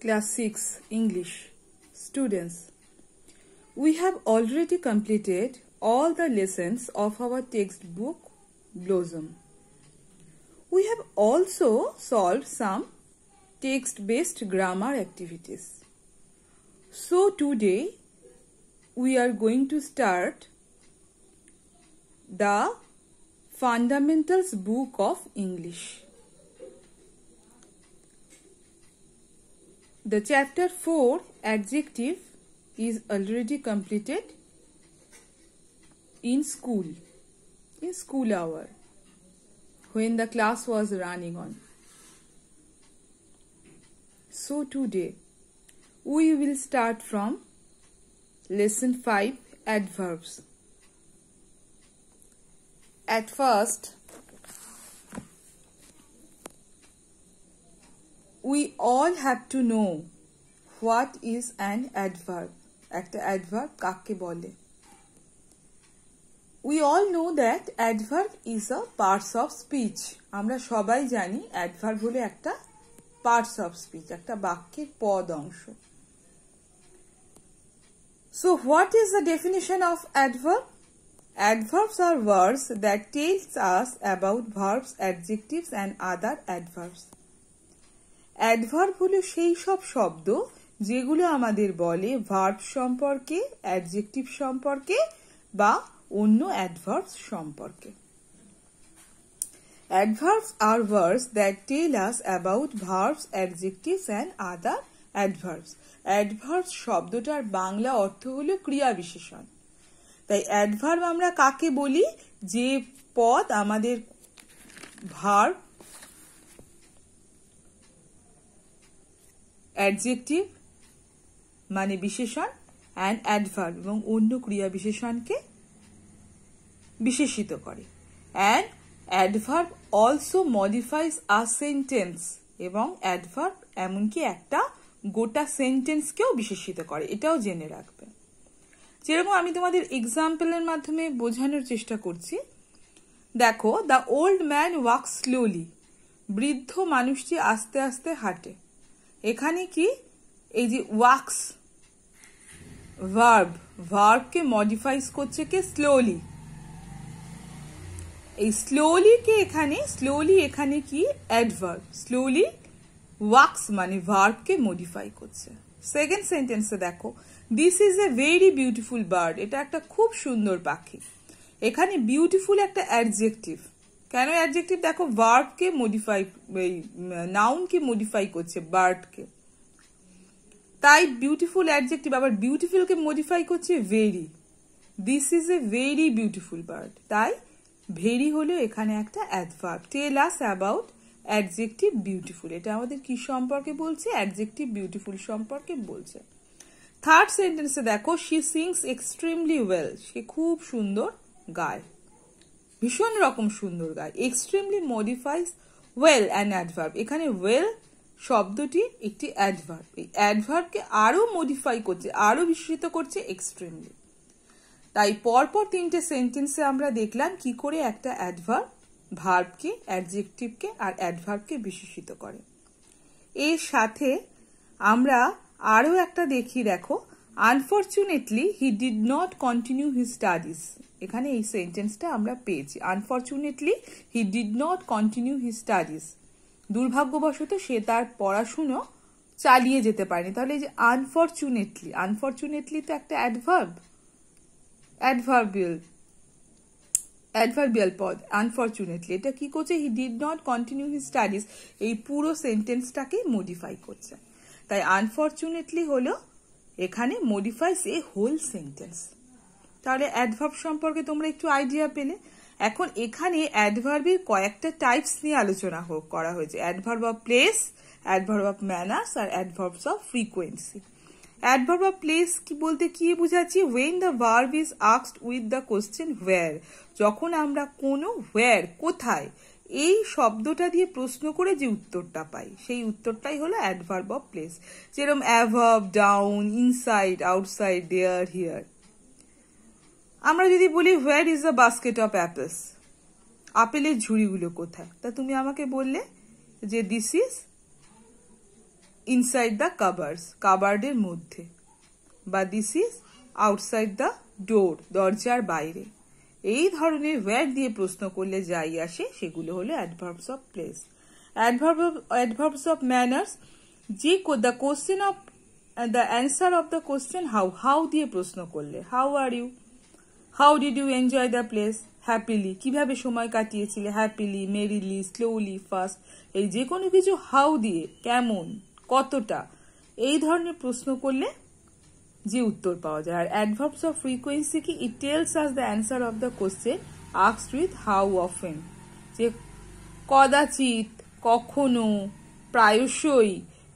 Class 6 English students, we have already completed all the lessons of our textbook Blossom. We have also solved some text-based grammar activities. So today we are going to start the Fundamentals Book of English. The chapter 4 adjective is already completed in school hour when the class was running on. So today we will start from lesson 5 adverbs. At first, we all have to know what is an adverb. একটা adverb কাকে বলে? We all know that adverb is a parts of speech. আমরা সবাই জানি adverb হলো একটা parts of speech, একটা বাক্যের পদ অংশ. So what is the definition of adverb? Adverbs are words that tells us about verbs, adjectives and other adverbs. Adverb হলো সেই সব শব্দ যেগুলো আমাদের বলে ভার্ব সম্পর্কে, অ্যাডজেক্টিভ সম্পর্কে বা অন্য অ্যাডভার্বস সম্পর্কে। Adverbs are words that tell us about verbs, adjectives and other adverbs. Adverbs শব্দটার বাংলা অর্থ হলো ক্রিয়া বিশেষণ। তাই অ্যাডভার্ব আমরা কাকে বলি? যে পদ আমাদের ভার্ব, অ্যাডজেক্টিভ মানে বিশেষণ অ্যান্ড অ্যাডভার্ব এবং অন্য ক্রিয়া বিশেষণকে বিশেষিত করে। And adverb also modifies a sentence, এবং অ্যাডভার্ব এমনকি একটা গোটা সেন্টেন্সকেও বিশেষিত করে, এটাও জেনে রাখবে। যেরকম আমি তোমাদের এক্সাম্পলের মাধ্যমে বোঝানোর চেষ্টা করছি। দেখো, the old man walks slowly, বৃদ্ধ মানুষটি আস্তে আস্তে হাঁটে। এখানে কি এই যে ওয়াক্স ভার্বকে মডিফাইজ করছে কে? স্লোলি। এই স্লোলি এখানে কি অ্যাডভার্ব। স্লোলি ওয়াক্স মানে ভার্বকে মডিফাই করছে। সেকেন্ড সেন্টেন্সে দেখো, this is a very beautiful bird, এটা একটা খুব সুন্দর পাখি। এখানে বিউটিফুল একটা অ্যাডজেক্টিভ। কেন অ্যাডজেক্টিভ? দেখো, ভার্বকে মডিফাই, নাউনকে মডিফাই করছে, বার্ডকে। তাই বিউটিফুল অ্যাডজেক্টিভ, আবার বিউটিফুলকে মডিফাই করছে very. This is a very beautiful bird, তাই ভেরি হলো এখানে একটা adverb. Tell us about adjective beautiful, এটা আমাদের কি সম্পর্কে বলছে? অ্যাডজেক্টিভ বিউটিফুল সম্পর্কে বলছে। থার্ড সেন্টেন্সে দেখো, শি সিংস এক্সট্রিমলি ওয়েল, সে খুব সুন্দর গায়, ভীষণ রকম সুন্দর গায়। Extremely modifies well an adverb. এখানে ওয়েল শব্দটি একটি অ্যাডভার্ব, এই অ্যাডভার্বকে আরো মডিফাই করছে, আরো বিশেষিত করছে এক্সট্রিমলি। তাই পরপর তিনটে সেন্টেন্সে আমরা দেখলাম কি করে একটা অ্যাডভার্ব ভার্বকে, অ্যাডজেক্টিভকে আর অ্যাডভার্বকে বিশেষিত করে। এর সাথে আমরা আরো একটা দেখি, দেখো, unfortunately he did not continue his studies. এখানে এই সেন্টেন্সটা আমরা পেয়েছি, unfortunately he did not continue his studies. দুর্ভাগ্যবশত সে তার পড়াশুনো চালিয়ে যেতে পারেনি। তাহলে এই যে আনফরচুনেটলি তো একটা অ্যাডভার্বিয়াল পদ। আনফরচুনেটলি এটা কি করছে? He did not continue his studies, এই পুরো সেন্টেন্সটাকে মডিফাই করছে। তাই আনফরচুনেটলি হলো এখানে মডিফাইস এ হোল সেন্টেন্স। তাহলে অ্যাডভার্ব সম্পর্কে তোমরা একটু আইডিয়া পেলে। এখন এখানে অ্যাডভার্বের কয়েকটা টাইপস নিয়ে আলোচনা করা হয়েছে। Adverb of place, adverb of manners আর adverbs of frequency. Adverb of place কি বলতে কি বোঝাচ্ছি? when the verb is asked with the question where, যখন আমরা কোনো where কোথায় এই শব্দটা দিয়ে প্রশ্ন করে যে উত্তরটা পাই, সেই উত্তরটাই হলো অ্যাডভার্ব অফ প্লেস। যেরকম above, down, inside, outside, there, here. আমরা যদি বলি where is the basket of apples, আপেলের ঝুড়িগুলো কোথায়, তা তুমি আমাকে বললে যে this is inside the cupboards, কাবার্ডের মধ্যে, বা this is outside the door, দরজার বাইরে। এই ধরনের ওয়্যার দিয়ে প্রশ্ন করলে যাই আসে সেগুলো হলো adverbs of place. Adverbs of manners, যে the question of the answer of the question how, how দিয়ে প্রশ্ন করলে, how are you, how did you enjoy the place, happily, কিভাবে সময় কাটিয়েছিলে, হ্যাপিলি, মেরিলি, স্লোলি, ফাস্ট। এই যে কোনো কিছু হাউ দিয়ে, কেমন, কতটা, এই ধরনের প্রশ্ন করলে যে উত্তর পাওয়া যায়। আর অ্যাডভার্বস অফ ফ্রিকোয়েন্সি কি, it tells us the answer of the question asked with how often, যে কদাচিৎ, কখনো, প্রায়শই,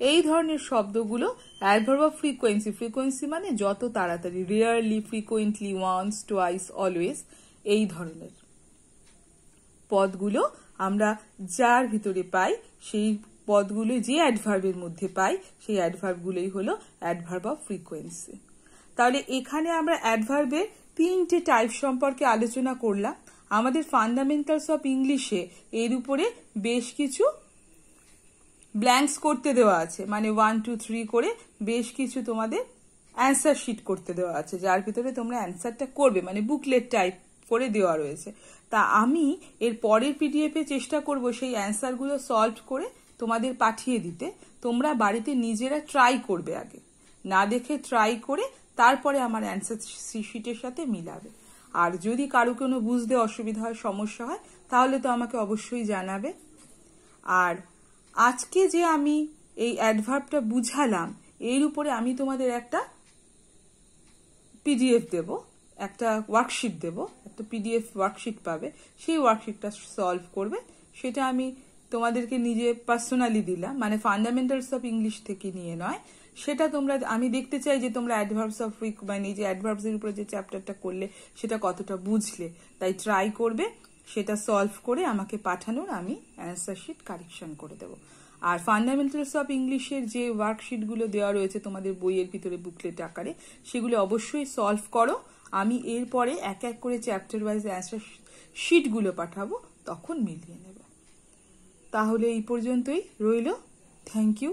এই ধরনের শব্দগুলো অ্যাডভার্ব অফ ফ্রিকোয়েন্সি, ফ্রিকোয়েন্সি মানে যত তাড়াতাড়ি, rarely, frequently, once, twice, always, এই ধরনের পদগুলো আমরা যার ভিতরে পাই, সেই পদগুলো যে অ্যাডভার্বের মধ্যে পাই, সেই অ্যাডভার্বগুলোই হলো অ্যাডভার্ব অফ ফ্রিকোয়েন্সি। তাহলে এখানে আমরা অ্যাডভার্বের 3টে টাইপ সম্পর্কে আলোচনা করলাম। আমাদের ফান্ডামেন্টালস অফ ইংলিশে এর উপরে বেশ কিছু ব্ল্যাঙ্কস করতে দেওয়া আছে, মানে 1, 2, 3 করে বেশ কিছু তোমাদের অ্যান্সার শিট করতে দেওয়া আছে, যার ভিতরে তোমরা অ্যান্সারটা করবে, মানে বুকলেট টাইপ করে দেওয়া রয়েছে। তা আমি এর পরের পিডিএফে চেষ্টা করব সেই অ্যান্সারগুলো সলভ করে তোমাদের পাঠিয়ে দিতে। তোমরা বাড়িতে নিজেরা ট্রাই করবে, আগে না দেখে ট্রাই করে তারপরে আমার অ্যান্সার শিটের সাথে মিলাবে। আর যদি কারো কোনো বুঝতে অসুবিধা হয়, সমস্যা হয়, তাহলে তো আমাকে অবশ্যই জানাবে। আর আজকে যে আমি এই অ্যাডভার্বটা বুঝালাম, এর উপরে আমি তোমাদের একটা পিডিএফ দেব, একটা ওয়ার্কশিট দেব, একটা পিডিএফ ওয়ার্কশিট পাবে। সেই ওয়ার্কশিটটা সলভ করবে, সেটা আমি তোমাদেরকে নিজে পার্সোনালি দিলাম, মানে ফান্ডামেন্টালস অফ ইংলিশ থেকে নিয়ে নয়। সেটা তোমরা, আমি দেখতে চাই যে তোমরা অ্যাডভার্বস অফ মানে যে অ্যাডভার্বস এর উপরে যে চ্যাপ্টারটা করলে সেটা কতটা বুঝলে, তাই ট্রাই করবে, সেটা সলভ করে আমাকে পাঠানোর আমি অ্যান্সার শিট কারেকশন করে দেবো। আর ফান্ডামেন্টালস অফ ইংলিশের যে ওয়ার্কশিটগুলো দেওয়া রয়েছে তোমাদের বইয়ের ভিতরে বুকলেট আকারে, সেগুলো অবশ্যই সলভ করো। আমি এরপরে এক এক করে চ্যাপ্টার ওয়াইজ অ্যান্সার শিটগুলো পাঠাবো, তখন মিলিয়ে নেবে। তাহলে এই পর্যন্তই রইল। Thank you.